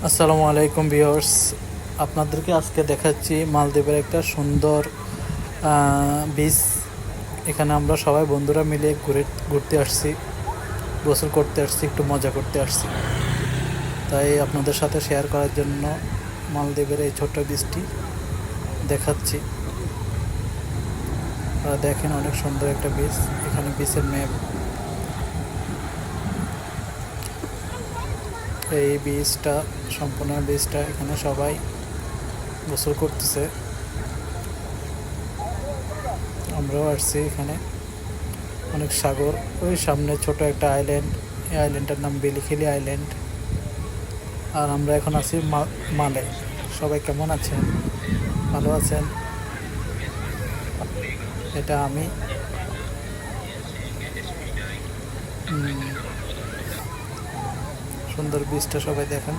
আসসালামু আলাইকুম ভিউয়ার্স, আপনাদেরকে আজকে দেখাচ্ছি মালদ্বীপের একটা সুন্দর বিচ। এখানে আমরা সবাই বন্ধুরা মিলে ঘুরতে আসছি, গোসল করতে আসছি, একটু মজা করতে আসছি। তাই আপনাদের সাথে শেয়ার করার জন্য মালদ্বীপের এই ছোট্ট বিচটি দেখাচ্ছি। আপনারা দেখেন, অনেক সুন্দর একটা বিচ। এখানে বিচের ম্যাপ, এই বিচটা সম্পূর্ণ বিচটা এখানে সবাই গোসল করতেছে। আমরাও আসছি। এখানে অনেক সাগর, ওই সামনে ছোট একটা আইল্যান্ড, এই আইল্যান্ডটার নাম বেলিখিলি আইল্যান্ড। আর আমরা এখন আছি মালে। সবাই কেমন আছেন? ভালো আছেন? এটা আমি। সুন্দর বীজটা সবাই দেখেন।